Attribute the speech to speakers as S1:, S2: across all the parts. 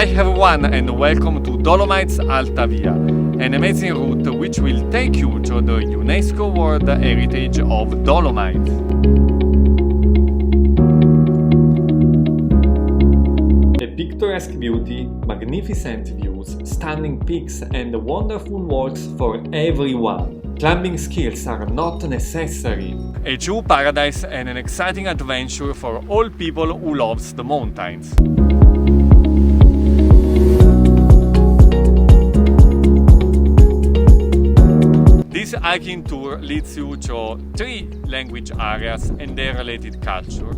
S1: Hi everyone and welcome to Dolomites Alta Via, an amazing route which will take you to the UNESCO World Heritage of Dolomites. A picturesque beauty, magnificent views, stunning peaks and wonderful walks for everyone. Climbing skills are not necessary. A true paradise and an exciting adventure for all people who loves the mountains. This hiking tour leads you to 3 language areas and their related cultures: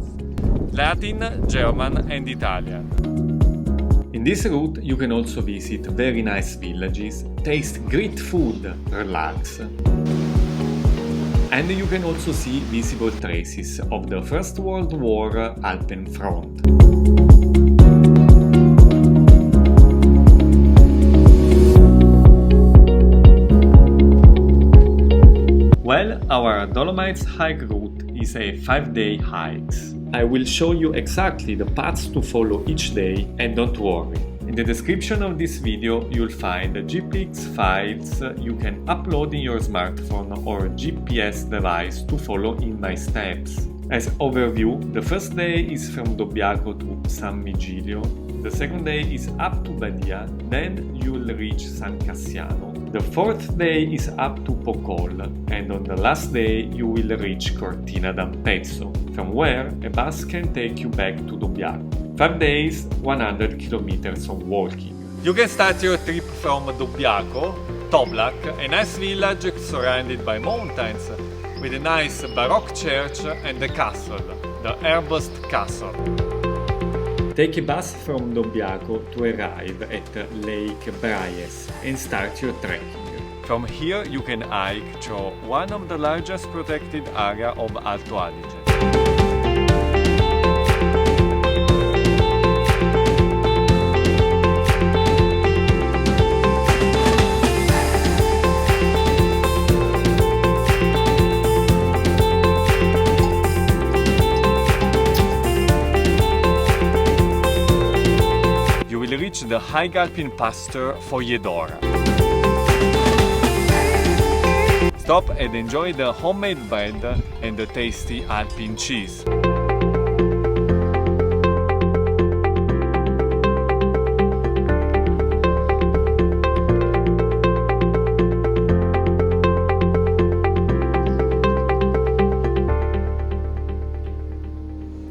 S1: Latin, German and Italian. In this route you can also visit very nice villages, taste great food, relax. And you can also see visible traces of the First World War Alpen front. Well, our Dolomites hike route is a 5-day hike. I will show you exactly the paths to follow each day, and don't worry. In the description of this video you'll find GPX files you can upload in your smartphone or GPS device to follow in my steps. As overview, the first day is from Dobbiaco to San Vigilio, the second day is up to Badia, then you'll reach San Cassiano. The fourth day is up to Pocol, and on the last day you will reach Cortina d'Ampezzo, from where a bus can take you back to Dobbiaco. 5 days, 100 kilometers of walking. You can start your trip from Dobbiaco, Toblach, a nice village surrounded by mountains, with a nice Baroque church and a castle, the Herbst Castle. Take a bus from Dobbiaco to arrive at Lake Braies and start your trekking. From here you can hike to one of the largest protected areas of Alto Adige. Reach the high alpine pasture Fogliedora. Stop and enjoy the homemade bread and the tasty alpine cheese.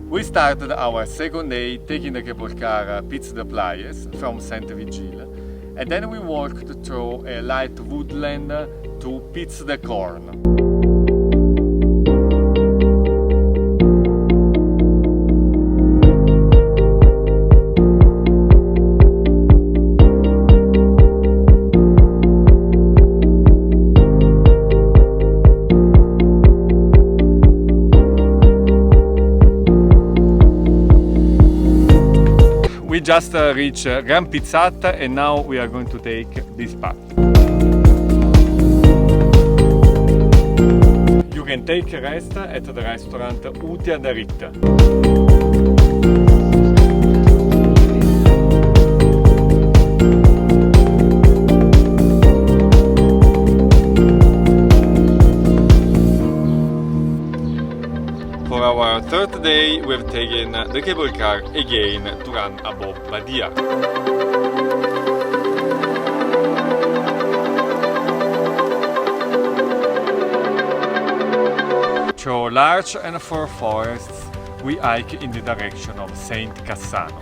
S1: We started our second day taking the cable car Piz de Playas from Sant Vigil, and then we walked through a light woodland to Piz de Corn. We just reached Gran Pizzata and now we are going to take this path. You can take a rest at the restaurant Utia da Ritta. For our third day we have taken the cable car again to run above Badia. Through large and fir forests we hike in the direction of Saint Cassano.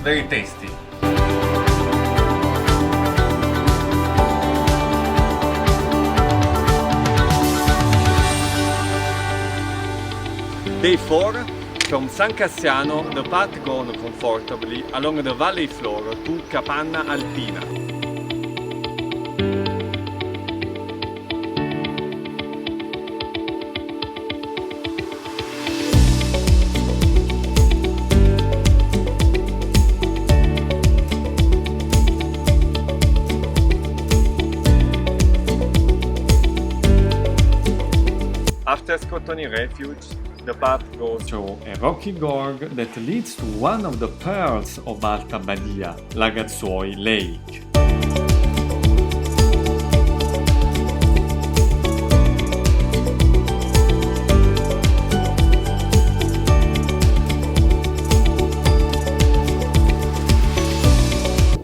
S1: Very tasty. Day 4. From San Cassiano, the path goes comfortably along the valley floor to Capanna Alpina. Anthony Refuge, the path goes through a rocky gorge that leads to one of the pearls of Alta Badia, Lagazzuoi Lake.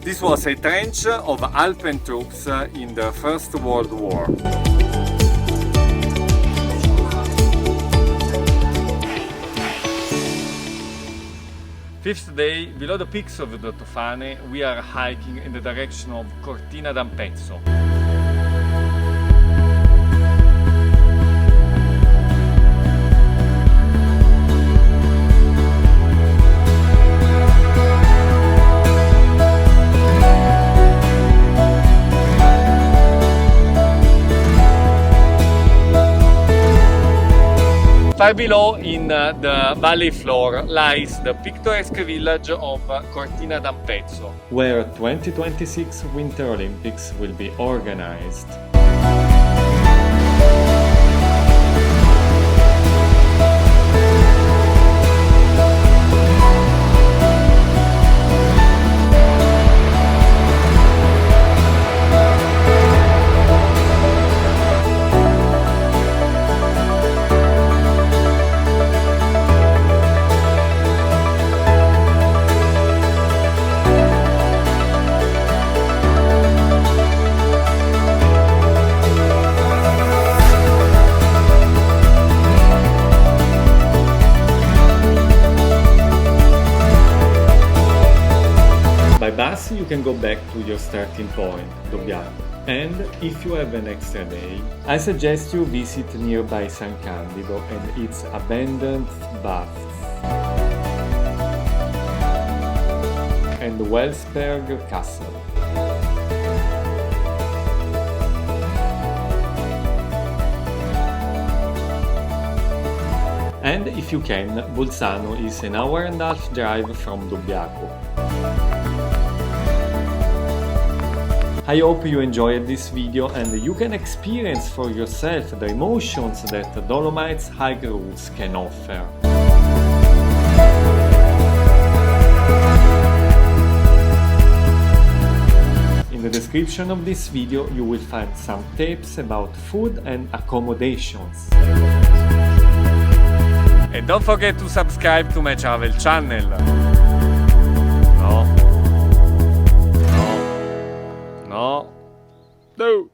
S1: This was a trench of Alpen troops in the First World War. Fifth day, below the peaks of the Tofane, we are hiking in the direction of Cortina d'Ampezzo. Far below, in the valley floor, lies the picturesque village of Cortina d'Ampezzo, where 2026 Winter Olympics will be organized. By bus you can go back to your starting point, Dobbiaco. And if you have an extra day, I suggest you visit nearby San Candido and its abandoned baths, and Wellsberg Castle. And if you can, Bolzano is an hour-and-a-half drive from Dobbiaco. I hope you enjoyed this video and you can experience for yourself the emotions that the Dolomites hike routes can offer. In the description of this video you will find some tips about food and accommodations. And don't forget to subscribe to my travel channel. No.